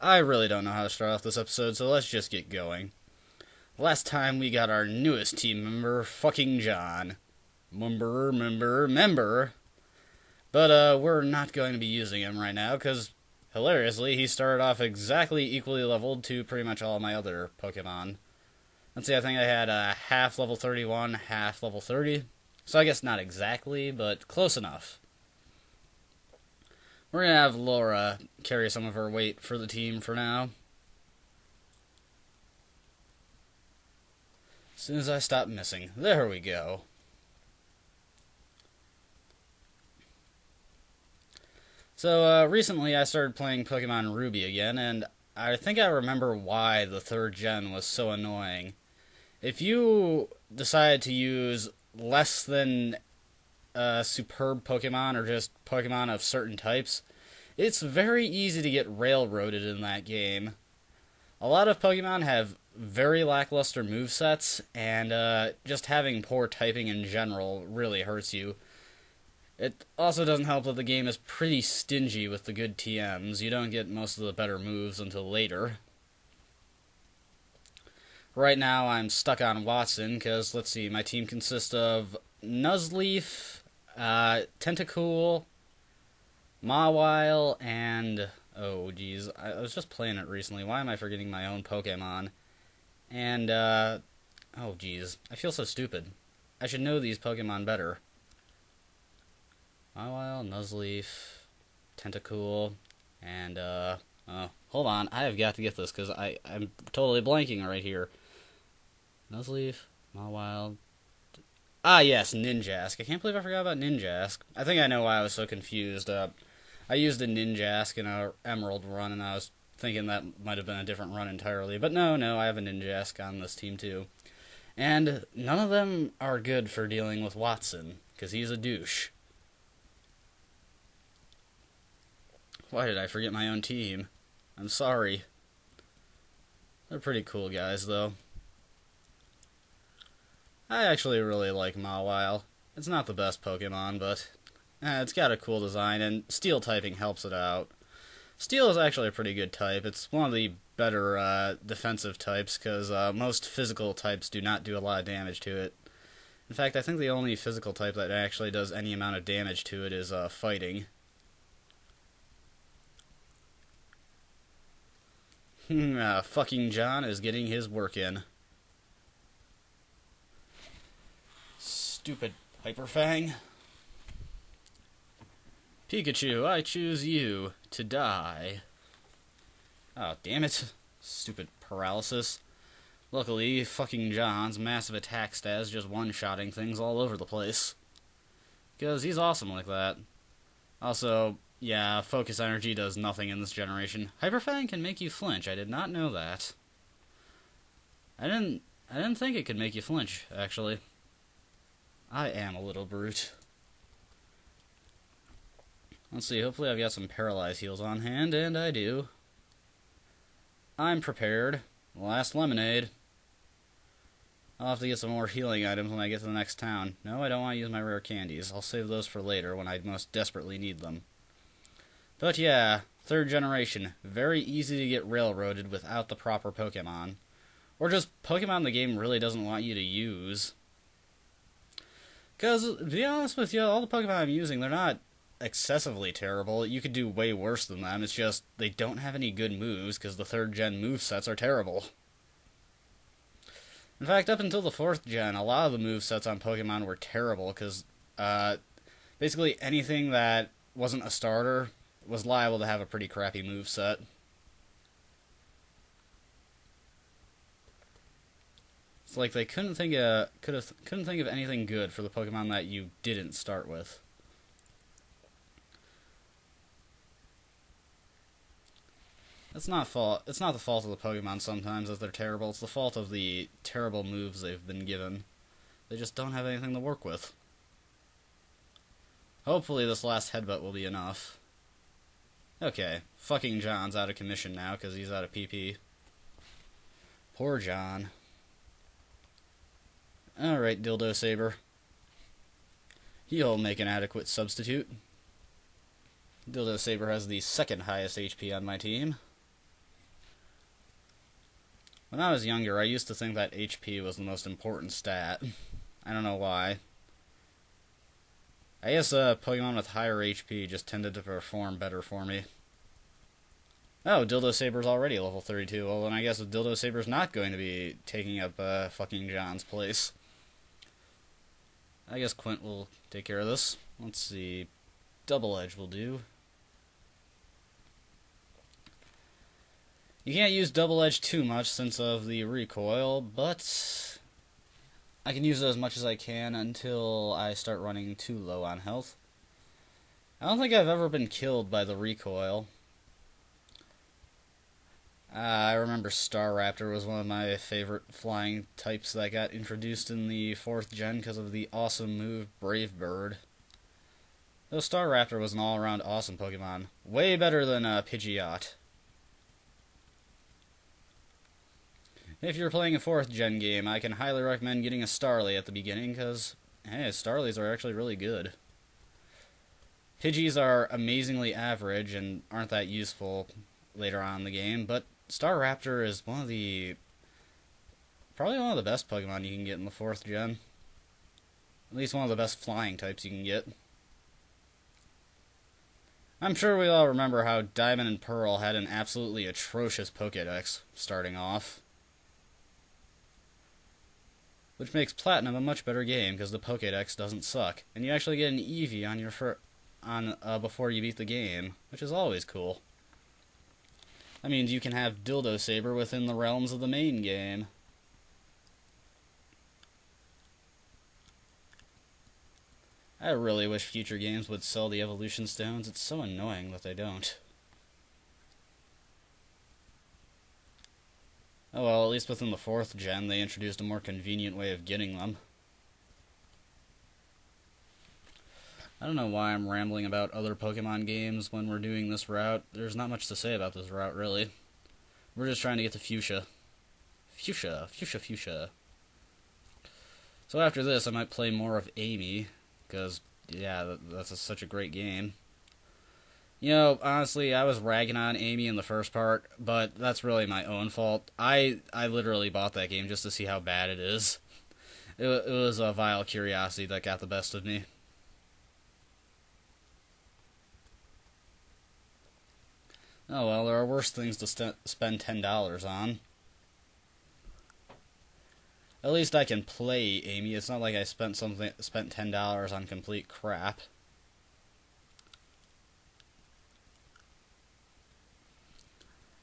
I really don't know how to start off this episode, so let's just get going. Last time we got our newest team member, fucking John. Member. But we're not going to be using him right now, because, hilariously, he started off exactly equally leveled to pretty much all my other Pokemon. Let's see, I think I had half level 31, half level 30. So I guess not exactly, but close enough. We're going to have Laura carry some of her weight for the team for now. As soon as I stop missing. There we go. So, recently I started playing Pokemon Ruby again, and I think I remember why the 3rd gen was so annoying. If you decide to use less than superb Pokemon, or just Pokemon of certain types, it's very easy to get railroaded in that game. A lot of Pokemon have very lackluster movesets, and just having poor typing in general really hurts you. It also doesn't help that the game is pretty stingy with the good TMs. You don't get most of the better moves until later. Right now I'm stuck on Watson, because, let's see, my team consists of Nuzleaf, Tentacool, Mawile, and... oh, geez, I was just playing it recently. Why am I forgetting my own Pokemon? And, oh, geez, I feel so stupid. I should know these Pokemon better. Mawile, Nuzleaf, Tentacool, and, oh, hold on, I have got to get this, because I'm totally blanking right here. Nuzleaf, Mawile... ah, yes, Ninjask. I can't believe I forgot about Ninjask. I think I know why I was so confused. I used a Ninjask in a Emerald run, and I was thinking that might have been a different run entirely. But no, I have a Ninjask on this team, too. And none of them are good for dealing with Watson, because he's a douche. Why did I forget my own team? I'm sorry. They're pretty cool guys, though. I actually really like Mawile. It's not the best Pokemon, but it's got a cool design, and Steel typing helps it out. Steel is actually a pretty good type. It's one of the better defensive types, because most physical types do not do a lot of damage to it. In fact, I think the only physical type that actually does any amount of damage to it is fighting. Fucking John is getting his work in. Stupid Hyperfang. Pikachu, I choose you to die. Oh, damn it. Stupid paralysis. Luckily, fucking John's massive attack stat is just one-shotting things all over the place. Because he's awesome like that. Also, yeah, focus energy does nothing in this generation. Hyperfang can make you flinch. I did not know that. I didn't think it could make you flinch, actually. I am a little brute. Let's see, hopefully I've got some Paralyze heals on hand, and I do. I'm prepared. Last lemonade. I'll have to get some more healing items when I get to the next town. No, I don't want to use my rare candies. I'll save those for later when I most desperately need them. But yeah, 3rd generation. Very easy to get railroaded without the proper Pokemon. Or just Pokemon the game really doesn't want you to use. Because, to be honest with you, all the Pokemon I'm using, they're not excessively terrible. You could do way worse than them. It's just, they don't have any good moves, because the 3rd gen movesets are terrible. In fact, up until the 4th gen, a lot of the movesets on Pokemon were terrible, because basically anything that wasn't a starter was liable to have a pretty crappy moveset. It's like they couldn't think of anything good for the Pokemon that you didn't start with. It's not the fault of the Pokemon sometimes that they're terrible. It's the fault of the terrible moves they've been given. They just don't have anything to work with. Hopefully this last headbutt will be enough. Okay, fucking John's out of commission now because he's out of PP. Poor John. Alright, Dildo Saber. He'll make an adequate substitute. Dildo Saber has the second highest HP on my team. When I was younger, I used to think that HP was the most important stat. I don't know why. I guess Pokemon with higher HP just tended to perform better for me. Oh, Dildo Saber's already level 32. Well, then I guess Dildo Saber's not going to be taking up fucking John's place. I guess Quint will take care of this. Let's see. Double Edge will do. You can't use Double Edge too much since of the recoil, but I can use it as much as I can until I start running too low on health. I don't think I've ever been killed by the recoil. I remember Staraptor was one of my favorite flying types that got introduced in the 4th gen because of the awesome move Brave Bird. Though Staraptor was an all-around awesome Pokemon. Way better than Pidgeot. If you're playing a 4th gen game, I can highly recommend getting a Starly at the beginning because, hey, Starlys are actually really good. Pidgeys are amazingly average and aren't that useful later on in the game, but Staraptor is probably one of the best Pokemon you can get in the 4th gen. At least one of the best flying types you can get. I'm sure we all remember how Diamond and Pearl had an absolutely atrocious Pokédex starting off. Which makes Platinum a much better game because the Pokédex doesn't suck. And you actually get an Eevee on your before you beat the game, which is always cool. That means you can have Dildo Saber within the realms of the main game. I really wish future games would sell the evolution stones. It's so annoying that they don't. Oh well, at least within the 4th gen, they introduced a more convenient way of getting them. I don't know why I'm rambling about other Pokemon games when we're doing this route. There's not much to say about this route, really. We're just trying to get to Fuchsia. Fuchsia. So after this, I might play more of Amy, because, yeah, that's such a great game. You know, honestly, I was ragging on Amy in the first part, but that's really my own fault. I literally bought that game just to see how bad it is. It was a vile curiosity that got the best of me. Oh well, there are worse things to spend $10 on. At least I can play Amy. It's not like I spent $10 on complete crap.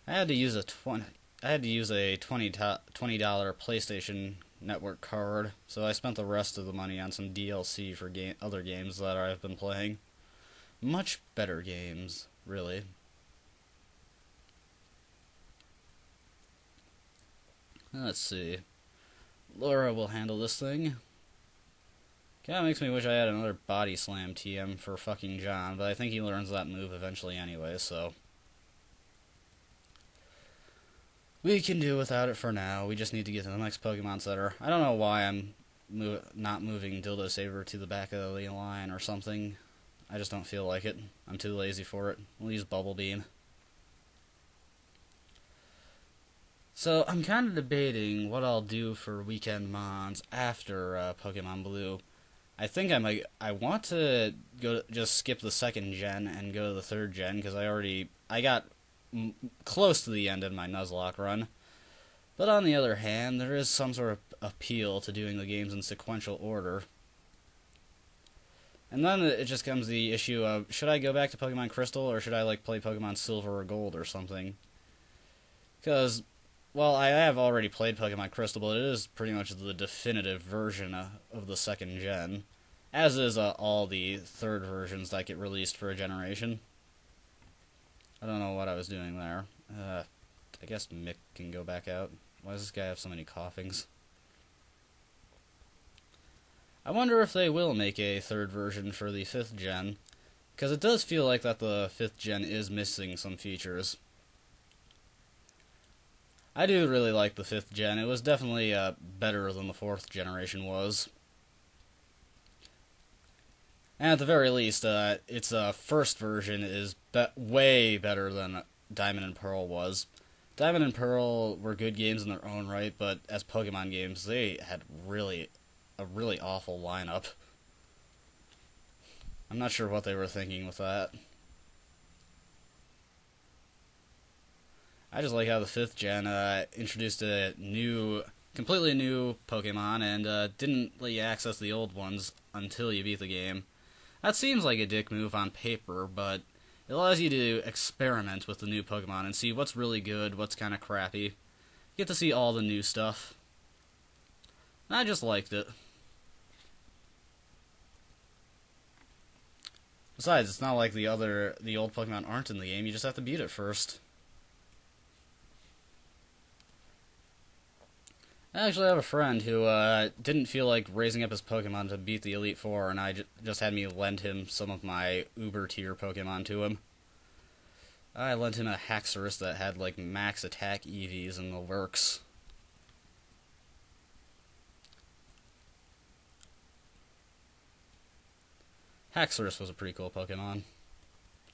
I had to use a $20 PlayStation Network card, so I spent the rest of the money on some DLC for other games that I've been playing. Much better games, really. Let's see. Laura will handle this thing. Kinda makes me wish I had another Body Slam TM for fucking John, but I think he learns that move eventually anyway, so we can do without it for now. We just need to get to the next Pokemon Center. I don't know why I'm not moving Dildo Saber to the back of the line or something. I just don't feel like it. I'm too lazy for it. We'll use Bubble Beam. So, I'm kind of debating what I'll do for Weekend Mons after Pokemon Blue. I think I want to just skip the 2nd gen and go to the 3rd gen, because I got close to the end of my Nuzlocke run. But on the other hand, there is some sort of appeal to doing the games in sequential order. And then it just comes the issue of, should I go back to Pokemon Crystal, or should I play Pokemon Silver or Gold or something? Because, well, I have already played Pokemon Crystal, but it is pretty much the definitive version of the 2nd gen. As is all the 3rd versions that get released for a generation. I don't know what I was doing there. I guess Mick can go back out. Why does this guy have so many coughings? I wonder if they will make a 3rd version for the 5th gen, because it does feel like that the 5th gen is missing some features. I do really like the 5th gen. It was definitely better than the 4th generation was. And at the very least, its first version is way better than Diamond and Pearl was. Diamond and Pearl were good games in their own right, but as Pokemon games, they had a really awful lineup. I'm not sure what they were thinking with that. I just like how the 5th gen introduced a completely new Pokemon and didn't let you access the old ones until you beat the game. That seems like a dick move on paper, but it allows you to experiment with the new Pokemon and see what's really good, what's kind of crappy. You get to see all the new stuff. And I just liked it. Besides, it's not like the old Pokemon aren't in the game, you just have to beat it first. I actually have a friend who didn't feel like raising up his Pokemon to beat the Elite Four, and I just had me lend him some of my Uber tier Pokemon to him. I lent him a Haxorus that had like max attack EVs in the works. Haxorus was a pretty cool Pokemon.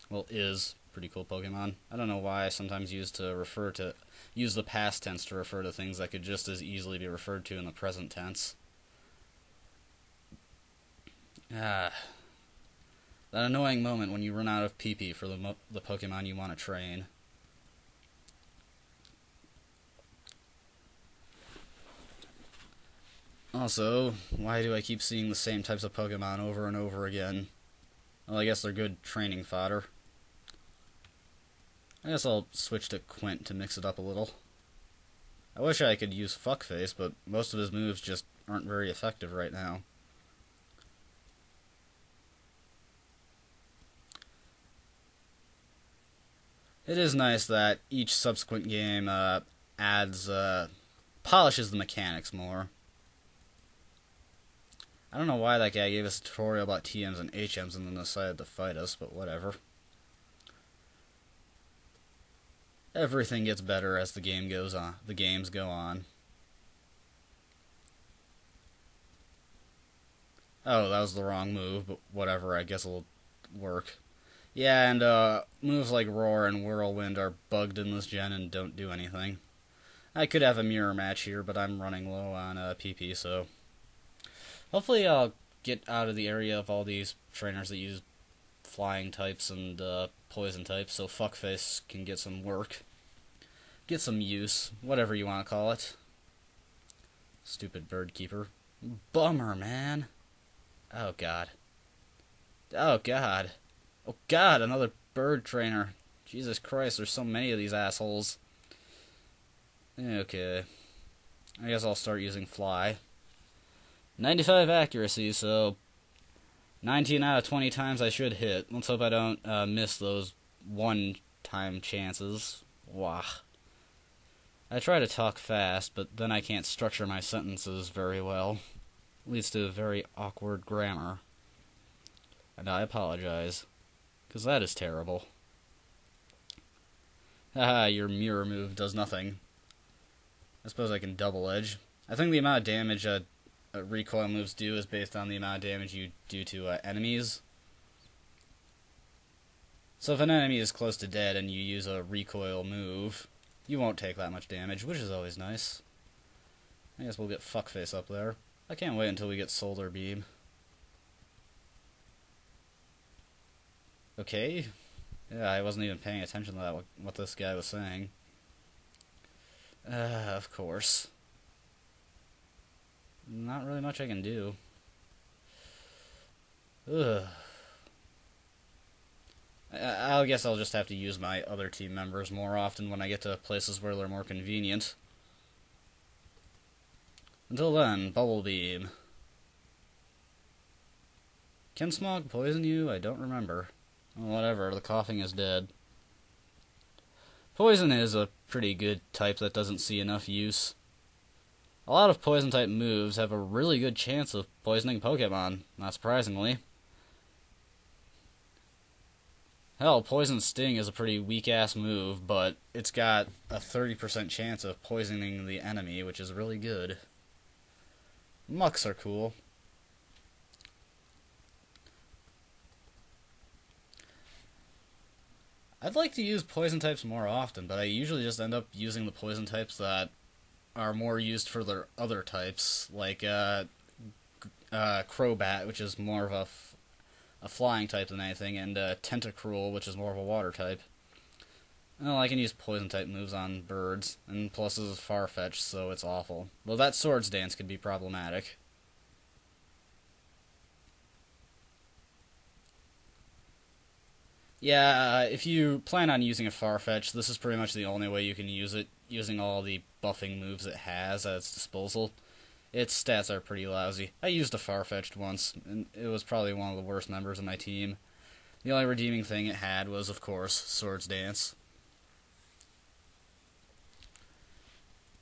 Well, is pretty cool Pokemon. I don't know why I sometimes use the past tense to refer to things that could just as easily be referred to in the present tense. That annoying moment when you run out of PP for the Pokemon you want to train. Also, why do I keep seeing the same types of Pokemon over and over again? Well, I guess they're good training fodder. I guess I'll switch to Quint to mix it up a little. I wish I could use Fuckface, but most of his moves just aren't very effective right now. It is nice that each subsequent game polishes the mechanics more. I don't know why that guy gave us a tutorial about TMs and HMs and then decided to fight us, but whatever. Everything gets better as the game goes on. The games go on. Oh, that was the wrong move, but whatever, I guess it'll work. Yeah, and moves like Roar and Whirlwind are bugged in this gen and don't do anything. I could have a mirror match here, but I'm running low on PP, so hopefully I'll get out of the area of all these trainers that use flying types and poison types, so Fuckface can get some work. Get some use, whatever you want to call it. Stupid bird keeper. Bummer, man. Oh, God. Oh, God. Oh, God, another bird trainer. Jesus Christ, there's so many of these assholes. Okay. I guess I'll start using Fly. 95 accuracy, so 19 out of 20 times I should hit. Let's hope I don't miss those one-time chances. Wah. I try to talk fast, but then I can't structure my sentences very well. It leads to very awkward grammar. And I apologize, because that is terrible. Haha, your mirror move does nothing. I suppose I can double edge. I think the amount of damage recoil moves do is based on the amount of damage you do to enemies. So if an enemy is close to dead and you use a recoil move, you won't take that much damage, which is always nice. I guess we'll get Fuckface up there. I can't wait until we get Solar Beam. Okay. Yeah, I wasn't even paying attention to that, what this guy was saying. Of course. Not really much I can do. Ugh. I guess I'll just have to use my other team members more often when I get to places where they're more convenient. Until then, Bubble Beam. Can Smog poison you? I don't remember. Well, whatever, the coughing is dead. Poison is a pretty good type that doesn't see enough use. A lot of poison-type moves have a really good chance of poisoning Pokemon, not surprisingly. Hell, Poison Sting is a pretty weak-ass move, but it's got a 30% chance of poisoning the enemy, which is really good. Mucks are cool. I'd like to use poison types more often, but I usually just end up using the poison types that are more used for their other types, like Crobat, which is more of a flying type than anything, and Tentacruel, which is more of a water type. Well, I can use poison type moves on birds, and plus this is Farfetch'd, so it's awful. Though that Swords Dance could be problematic. Yeah, if you plan on using a Farfetch, this is pretty much the only way you can use it, using all the buffing moves it has at its disposal. Its stats are pretty lousy. I used a Farfetch'd once, and it was probably one of the worst members of my team. The only redeeming thing it had was, of course, Swords Dance.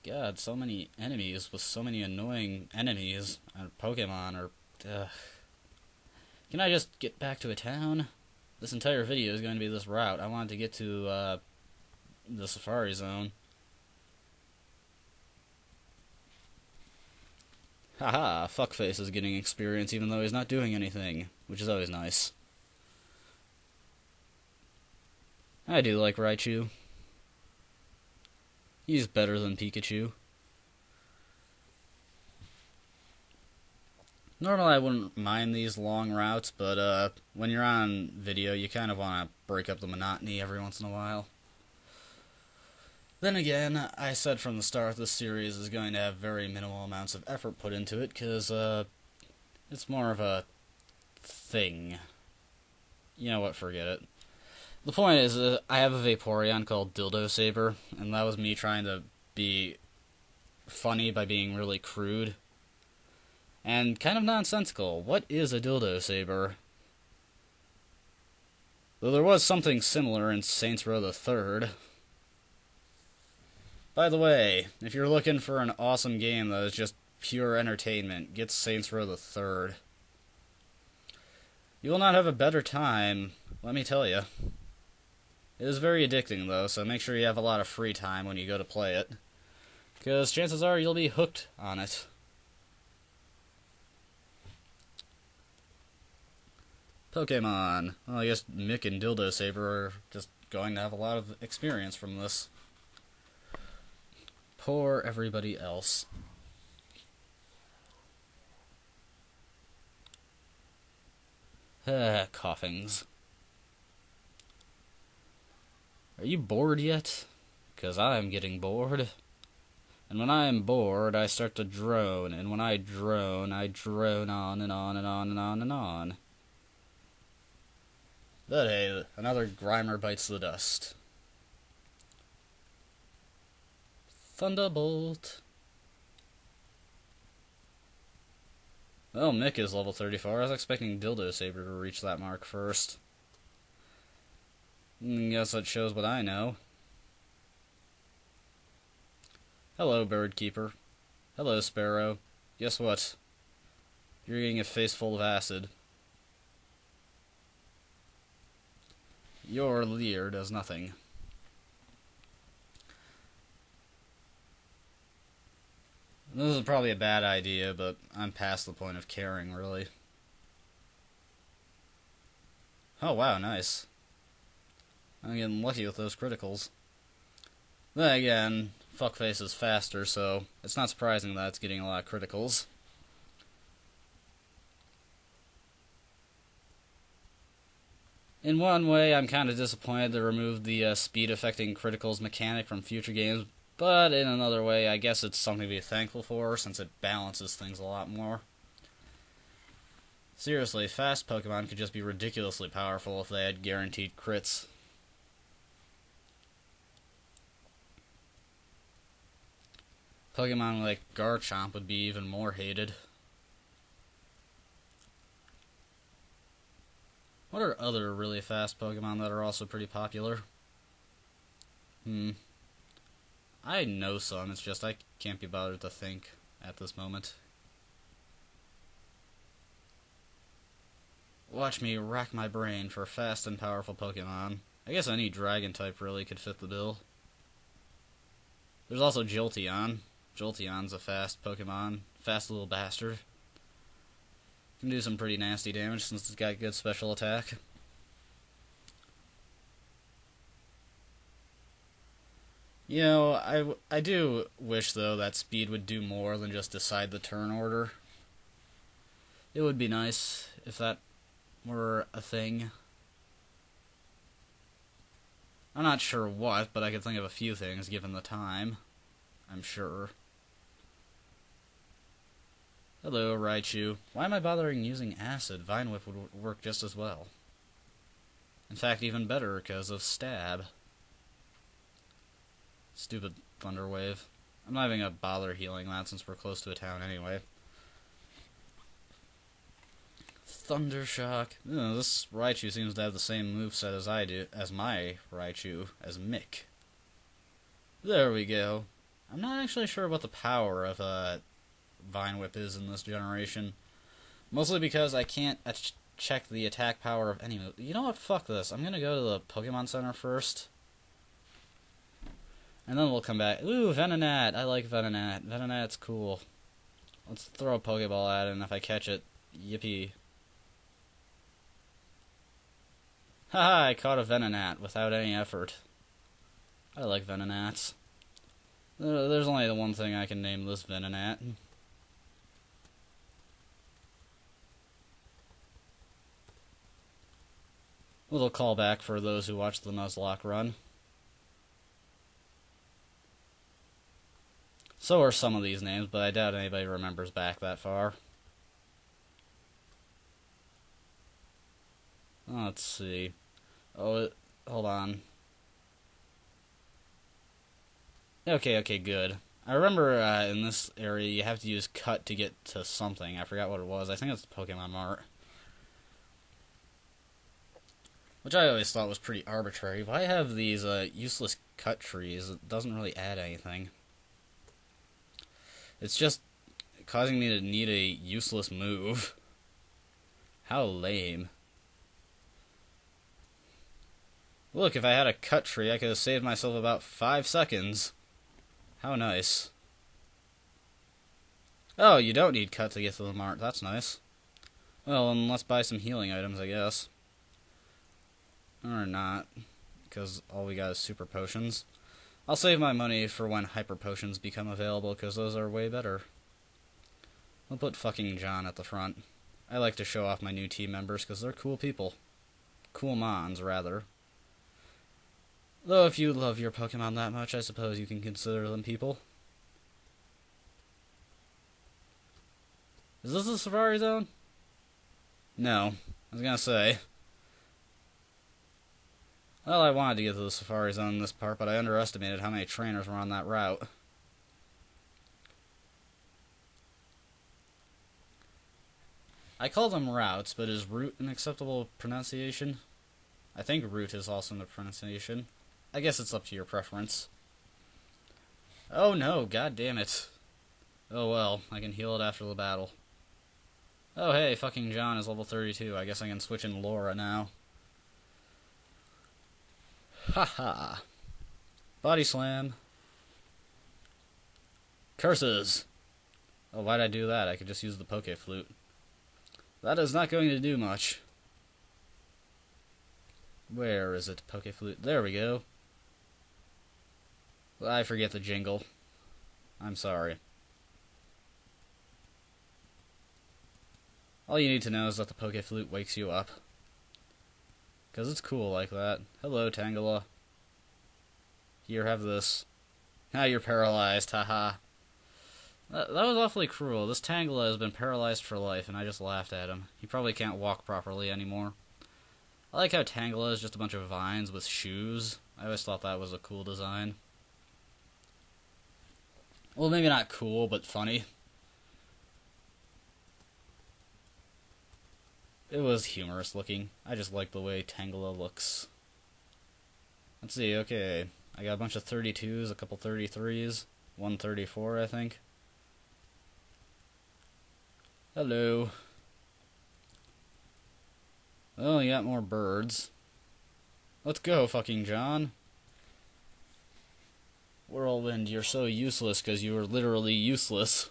God, so many enemies with so many annoying enemies or Pokemon or... Can I just get back to a town? This entire video is going to be this route. I wanted to get to the Safari Zone. Haha, Fuckface is getting experience even though he's not doing anything, which is always nice. I do like Raichu. He's better than Pikachu. Normally I wouldn't mind these long routes, but when you're on video, you kind of want to break up the monotony every once in a while. Then again, I said from the start this series is going to have very minimal amounts of effort put into it, because it's more of a thing. You know what, forget it. The point is, I have a Vaporeon called Dildo Saber, and that was me trying to be funny by being really crude. And kind of nonsensical. What is a Dildo Saber? Though there was something similar in Saints Row the Third. By the way, if you're looking for an awesome game that is just pure entertainment, get Saints Row the Third. You will not have a better time, let me tell you. It is very addicting, though, so make sure you have a lot of free time when you go to play it. Because chances are you'll be hooked on it. Pokemon. Well, I guess Mick and Dildo Saber are just going to have a lot of experience from this. Poor everybody else. Coughings. Are you bored yet? 'Cause I'm getting bored. And when I am bored, I start to drone, and when I drone on and on and on and on and on. But hey, another Grimer bites the dust. Thunderbolt. Well, Mick is level 34. I was expecting Dildo Saber to reach that mark first. Guess that shows what I know. Hello, Birdkeeper. Hello, Sparrow. Guess what? You're getting a face full of acid. Your leer does nothing. This is probably a bad idea, but I'm past the point of caring, really. Oh, wow, nice. I'm getting lucky with those criticals. Then again, Fuckface is faster, so it's not surprising that it's getting a lot of criticals. In one way, I'm kind of disappointed they removed the speed-affecting criticals mechanic from future games, but in another way, I guess it's something to be thankful for, since it balances things a lot more. Seriously, fast Pokemon could just be ridiculously powerful if they had guaranteed crits. Pokemon like Garchomp would be even more hated. What are other really fast Pokemon that are also pretty popular? I know some, it's just I can't be bothered to think at this moment. Watch me rack my brain for fast and powerful Pokemon. I guess any dragon type really could fit the bill. There's also Jolteon. Jolteon's a fast Pokemon. Fast little bastard. Can do some pretty nasty damage since it's got good special attack. You know, I do wish, though, that speed would do more than just decide the turn order. It would be nice if that were a thing. I'm not sure what, but I could think of a few things given the time. I'm sure. Hello, Raichu. Why am I bothering using acid? Vine Whip would work just as well. In fact, even better because of Stab. Stupid Thunder Wave. I'm not even gonna bother healing that since we're close to a town anyway. Thunder Shock. Oh, this Raichu seems to have the same moveset as I do, as my Raichu, as Mick. There we go. I'm not actually sure what the power of Vine Whip is in this generation. Mostly because I can't check the attack power of any move. You know what? Fuck this. I'm gonna go to the Pokemon Center first. And then we'll come back. Ooh, Venonat. I like Venonat. Venonat's cool. Let's throw a Pokeball at it, and if I catch it, yippee. Haha, I caught a Venonat without any effort. I like Venonats. There's only the one thing I can name this Venonat. Little callback for those who watched the Nuzlocke run. So are some of these names, but I doubt anybody remembers back that far. Let's see. Oh, hold on. Okay, good. I remember in this area you have to use cut to get to something. I forgot what it was. I think it's the Pokemon Mart. Which I always thought was pretty arbitrary. Why have these useless cut trees? It doesn't really add anything. It's just causing me to need a useless move. How lame. Look, if I had a cut tree, I could have saved myself about 5 seconds. How nice. Oh, you don't need cut to get to the mart. That's nice. Well, then let's buy some healing items, I guess. Or not, because all we got is super potions. I'll save my money for when hyper potions become available, because those are way better. We'll put fucking John at the front. I like to show off my new team members, because they're cool people. Cool Mons, rather. Though if you love your Pokemon that much, I suppose you can consider them people. Is this the Safari Zone? No. I was gonna say. Well, I wanted to get to the Safari Zone in this part, but I underestimated how many trainers were on that route. I call them routes, but is route an acceptable pronunciation? I think route is also the pronunciation. I guess it's up to your preference. Oh no, god damn it. Oh well, I can heal it after the battle. Oh hey, fucking John is level 32. I guess I can switch in Laura now. Haha. Body slam. Curses. Oh, why'd I do that? I could just use the Poke Flute. That is not going to do much. Where is it, Poke Flute? There we go. I forget the jingle. I'm sorry. All you need to know is that the Poke Flute wakes you up. Because it's cool like that. Hello, Tangela. Here, have this. Now you're paralyzed, haha. That was awfully cruel. This Tangela has been paralyzed for life, and I just laughed at him. He probably can't walk properly anymore. I like how Tangela is just a bunch of vines with shoes. I always thought that was a cool design. Well, maybe not cool, but funny. It was humorous looking. I just like the way Tangela looks. Let's see, okay. I got a bunch of 32s, a couple 33s, 134, I think. Hello. Oh, you got more birds. Let's go, fucking John. Whirlwind, you're so useless because you were literally useless.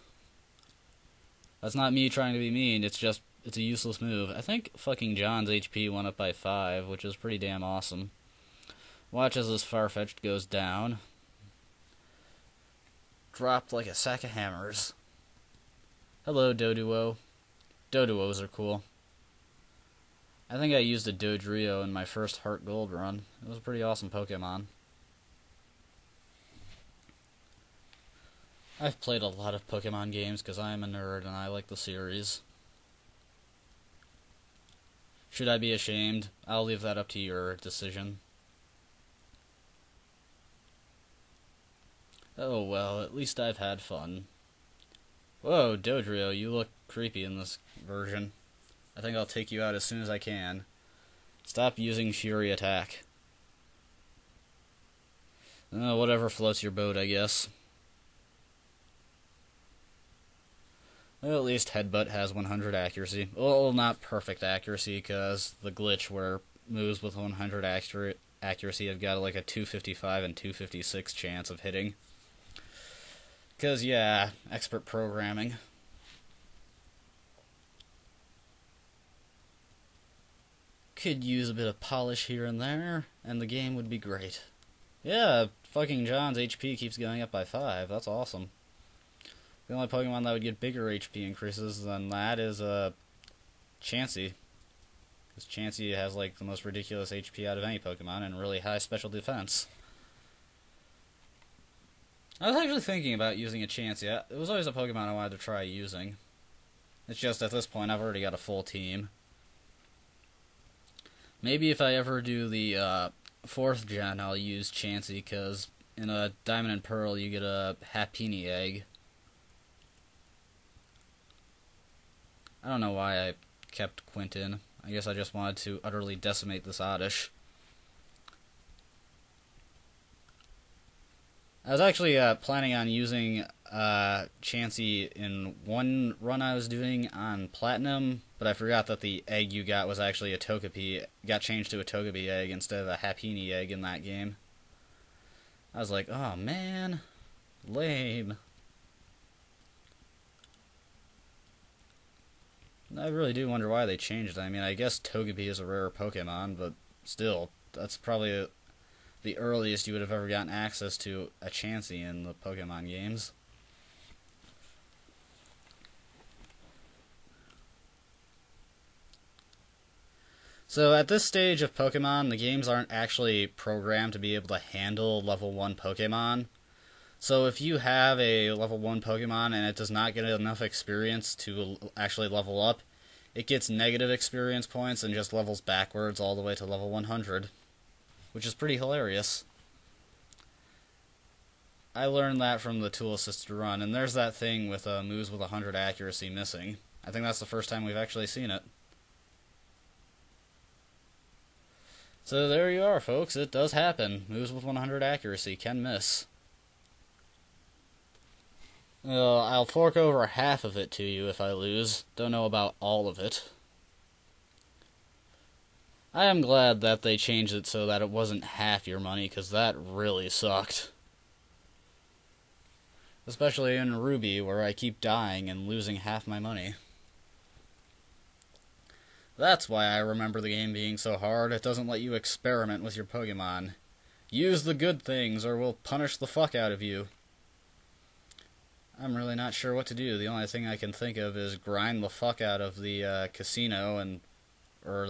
That's not me trying to be mean, it's just, it's a useless move. I think fucking John's HP went up by 5, which is pretty damn awesome. Watch as this Farfetch'd goes down. dropped like a sack of hammers. Hello, Doduo. Doduos are cool. I think I used a Dodrio in my first Heart Gold run. It was a pretty awesome Pokemon. I've played a lot of Pokemon games because I am a nerd and I like the series. Should I be ashamed? I'll leave that up to your decision. Oh well, at least I've had fun. Whoa, Dodrio, you look creepy in this version. I think I'll take you out as soon as I can. Stop using Fury Attack. Whatever floats your boat, I guess. Well, at least Headbutt has 100 accuracy. Well, not perfect accuracy, because the glitch where moves with 100 accuracy have got like a 255 and 256 chance of hitting. Because, yeah, expert programming. Could use a bit of polish here and there, and the game would be great. Yeah, fucking John's HP keeps going up by 5. That's awesome. The only Pokemon that would get bigger HP increases than that is Chansey. Because Chansey has like the most ridiculous HP out of any Pokemon and really high special defense. I was actually thinking about using a Chansey. It was always a Pokemon I wanted to try using. It's just at this point I've already got a full team. Maybe if I ever do the 4th gen I'll use Chansey, because in a Diamond and Pearl you get a Happiny egg. I don't know why I kept Quinton. I guess I just wanted to utterly decimate this Oddish. I was actually planning on using Chansey in one run I was doing on Platinum, but I forgot that the egg you got was actually a Togepi. Got changed to a Togepi egg instead of a Happiny egg in that game. I was like, oh man, lame. I really do wonder why they changed it. I mean, I guess Togepi is a rare Pokemon, but still, that's probably the earliest you would have ever gotten access to a Chansey in the Pokemon games. So at this stage of Pokemon, the games aren't actually programmed to be able to handle level 1 Pokemon. So if you have a level 1 Pokemon and it does not get enough experience to actually level up, it gets negative experience points and just levels backwards all the way to level 100. Which is pretty hilarious. I learned that from the tool-assisted run, and there's that thing with moves with 100 accuracy missing. I think that's the first time we've actually seen it. So there you are, folks. It does happen. Moves with 100 accuracy can miss. I'll fork over half of it to you if I lose. Don't know about all of it. I am glad that they changed it so that it wasn't half your money, because that really sucked. Especially in Ruby, where I keep dying and losing half my money. That's why I remember the game being so hard. It doesn't let you experiment with your Pokemon. Use the good things, or we'll punish the fuck out of you. I'm really not sure what to do. The only thing I can think of is grind the fuck out of the casino or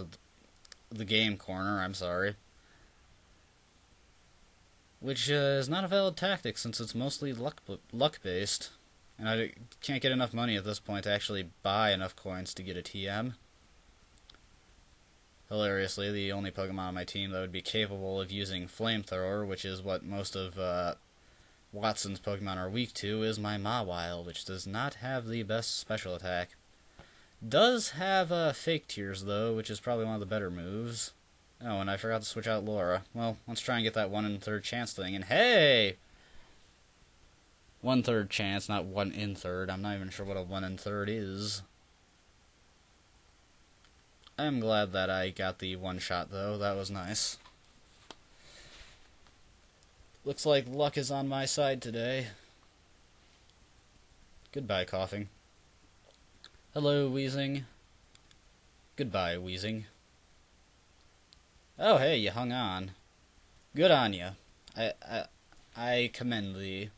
the game corner, I'm sorry. Which is not a valid tactic since it's mostly luck-based. And I can't get enough money at this point to actually buy enough coins to get a TM. Hilariously, the only Pokemon on my team that would be capable of using Flamethrower, which is what most of Watson's Pokemon are weak to, is my Mawile, which does not have the best special attack. Does have Fake Tears, though, which is probably one of the better moves. Oh, and I forgot to switch out Laura. Well, let's try and get that 1 in 3rd chance thing, and hey! 1/3 chance, not 1 in 3rd. I'm not even sure what a 1 in 3rd is. I'm glad that I got the one shot, though. That was nice. Looks like luck is on my side today. Goodbye, coughing. Hello, wheezing. Goodbye, wheezing. Oh, hey, you hung on. Good on you. I commend thee.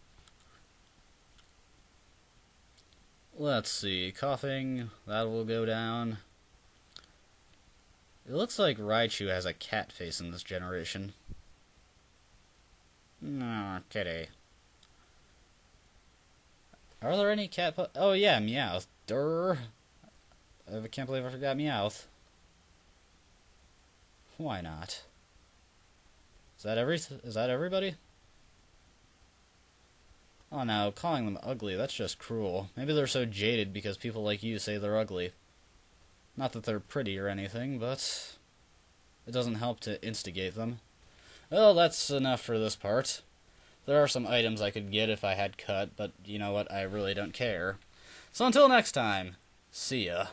Let's see. Coughing, that will go down. It looks like Raichu has a cat face in this generation. No, kitty. Are there any cat... Oh, yeah, Meowth. Durr. I can't believe I forgot Meowth. Why not? Is that everybody? Oh no, calling them ugly, that's just cruel. Maybe they're so jaded because people like you say they're ugly. Not that they're pretty or anything, but it doesn't help to instigate them. Well, that's enough for this part. There are some items I could get if I had cut, but you know what, I really don't care. So until next time, see ya.